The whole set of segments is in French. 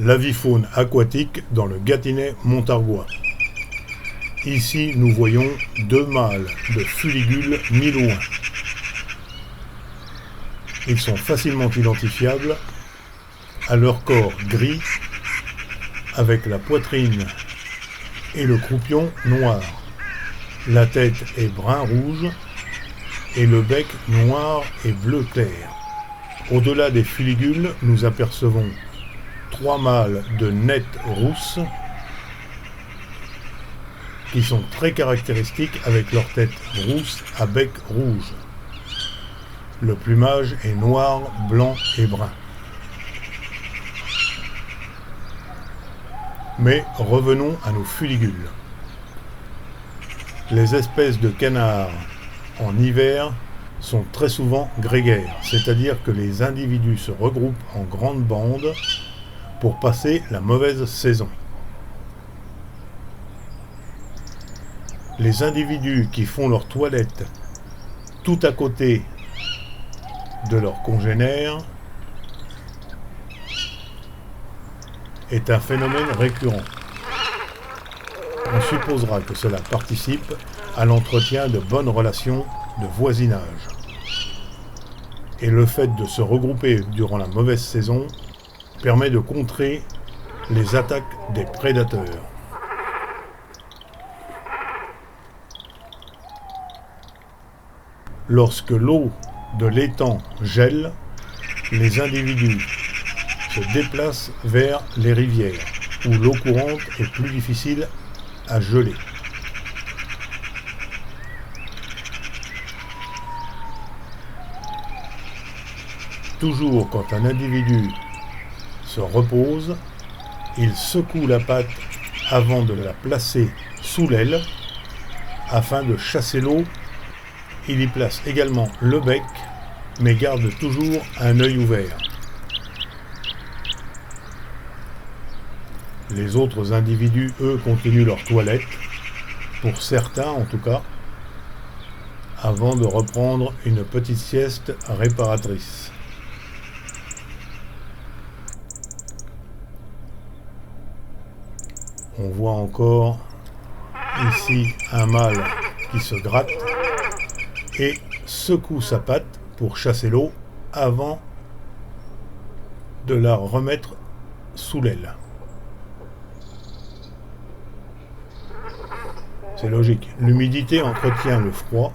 l'avifaune aquatique dans le Gâtinais montargois. Ici, nous voyons 2 mâles de Fuligule milouin. Ils sont facilement identifiables à leur corps gris, avec la poitrine et le croupion noir. La tête est brun-rouge et le bec noir et bleu clair. Au-delà des fuligules, nous apercevons 3 mâles de nettes rousses qui sont très caractéristiques avec leur tête rousse à bec rouge. Le plumage est noir, blanc et brun. Mais revenons à nos fuligules. Les espèces de canards en hiver sont très souvent grégaires, c'est-à-dire que les individus se regroupent en grandes bandes pour passer la mauvaise saison. Les individus qui font leur toilette tout à côté de leurs congénères est un phénomène récurrent. On supposera que cela participe à l'entretien de bonnes relations de voisinage. Et le fait de se regrouper durant la mauvaise saison permet de contrer les attaques des prédateurs. Lorsque l'eau de l'étang gèle, les individus se déplacent vers les rivières, où l'eau courante est plus difficile à geler. Toujours quand un individu se repose, il secoue la patte avant de la placer sous l'aile afin de chasser l'eau. Il y place également le bec, mais garde toujours un œil ouvert. Les autres individus, eux, continuent leur toilette, pour certains en tout cas, avant de reprendre une petite sieste réparatrice. On voit encore ici un mâle qui se gratte et secoue sa patte pour chasser l'eau avant de la remettre sous l'aile. C'est logique. L'humidité entretient le froid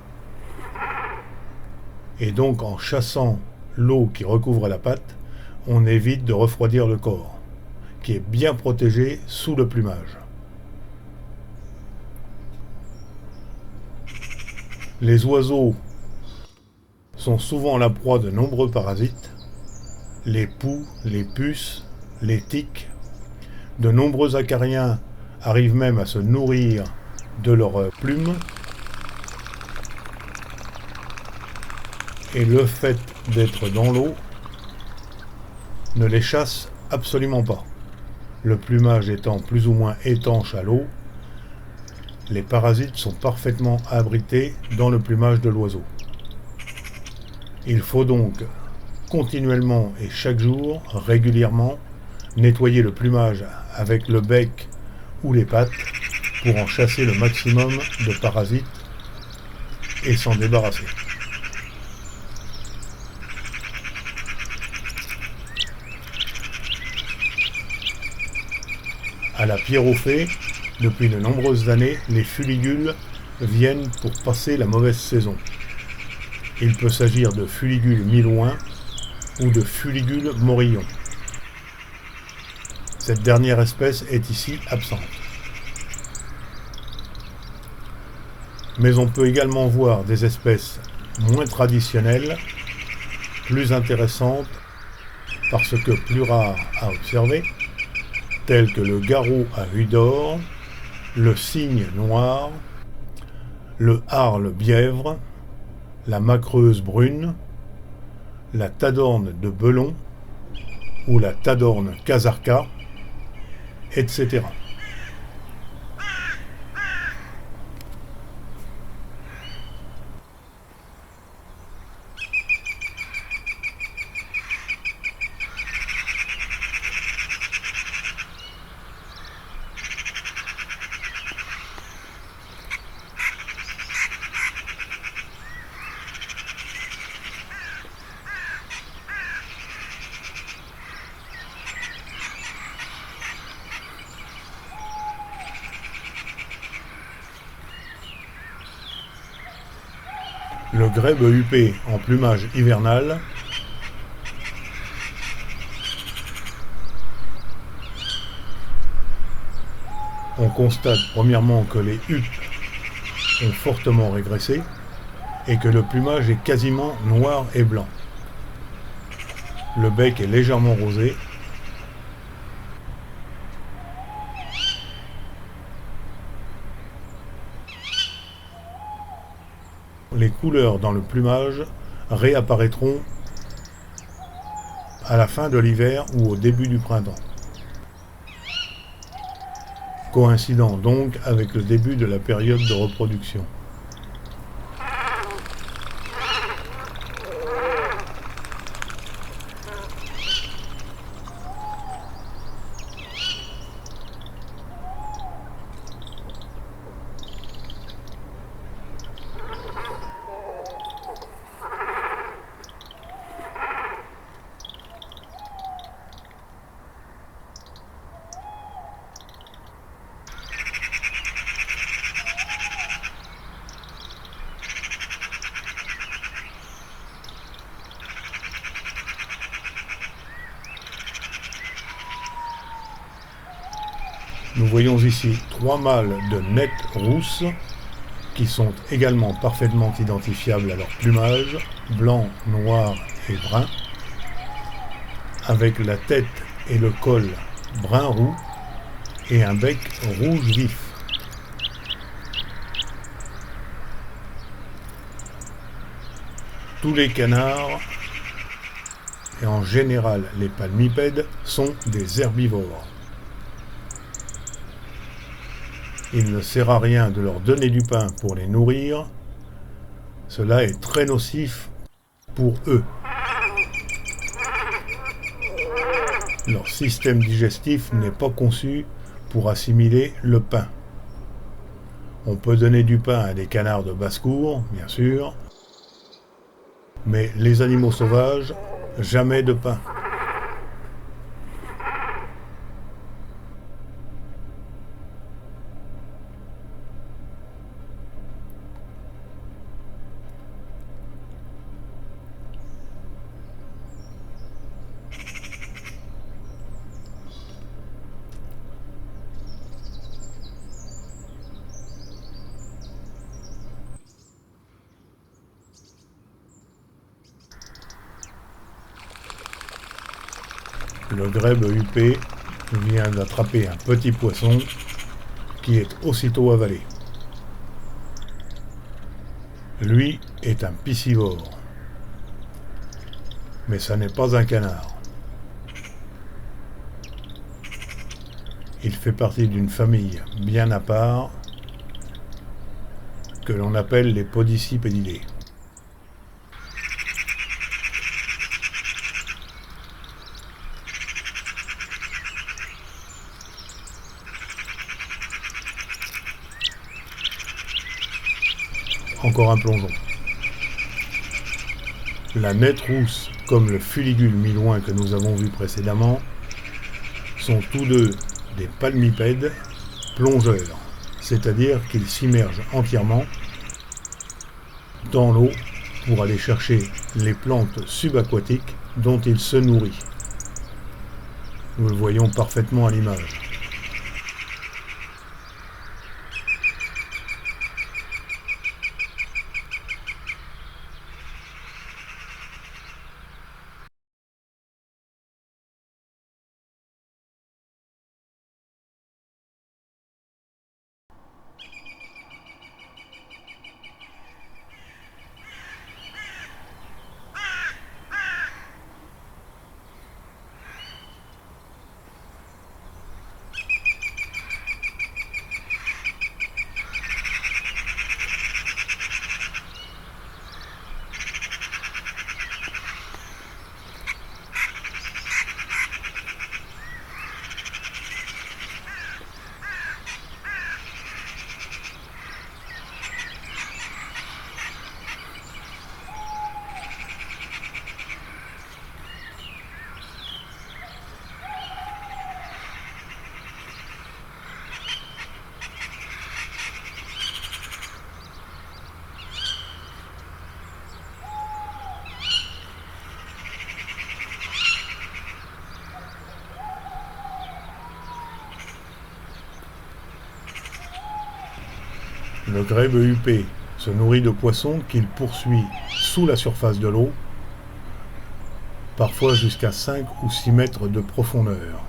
et donc en chassant l'eau qui recouvre la patte, on évite de refroidir le corps, qui est bien protégé sous le plumage. Les oiseaux sont souvent la proie de nombreux parasites, les poux, les puces, les tiques. De nombreux acariens arrivent même à se nourrir de leurs plumes. Et le fait d'être dans l'eau ne les chasse absolument pas. Le plumage étant plus ou moins étanche à l'eau, les parasites sont parfaitement abrités dans le plumage de l'oiseau. Il faut donc continuellement et chaque jour, régulièrement, nettoyer le plumage avec le bec ou les pattes pour en chasser le maximum de parasites et s'en débarrasser. À la pierre aux fées, depuis de nombreuses années, les fuligules viennent pour passer la mauvaise saison. Il peut s'agir de Fuligule milouin ou de Fuligule morillon. Cette dernière espèce est ici absente. Mais on peut également voir des espèces moins traditionnelles, plus intéressantes parce que plus rares à observer, telles que le garrot à vue d'or, le cygne noir, le harle bièvre, la macreuse brune, la tadorne de Belon ou la tadorne casarca, etc. Le grèbe huppé en plumage hivernal on constate premièrement que les huppes ont fortement régressé et que le plumage est quasiment noir et blanc. Le bec est légèrement rosé. Les couleurs dans le plumage réapparaîtront à la fin de l'hiver ou au début du printemps, coïncidant donc avec le début de la période de reproduction. Nous voyons ici 3 mâles de nette rousse qui sont également parfaitement identifiables à leur plumage, blanc, noir et brun, avec la tête et le col brun-roux et un bec rouge vif. Tous les canards, et en général les palmipèdes, sont des herbivores. Il ne sert à rien de leur donner du pain pour les nourrir. Cela est très nocif pour eux. Leur système digestif n'est pas conçu pour assimiler le pain. On peut donner du pain à des canards de basse-cour, bien sûr, mais les animaux sauvages, jamais de pain. Le grèbe huppé vient d'attraper un petit poisson qui est aussitôt avalé. Lui est un piscivore, mais ça n'est pas un canard. Il fait partie d'une famille bien à part que l'on appelle les Podicipédidés. Encore un plongeon. La nette rousse, comme le fuligule mi-loin que nous avons vu précédemment, sont tous deux des palmipèdes plongeurs, c'est-à-dire qu'ils s'immergent entièrement dans l'eau pour aller chercher les plantes subaquatiques dont ils se nourrissent. Nous le voyons parfaitement à l'image. Le grèbe huppé se nourrit de poissons qu'il poursuit sous la surface de l'eau, parfois jusqu'à 5 ou 6 mètres de profondeur.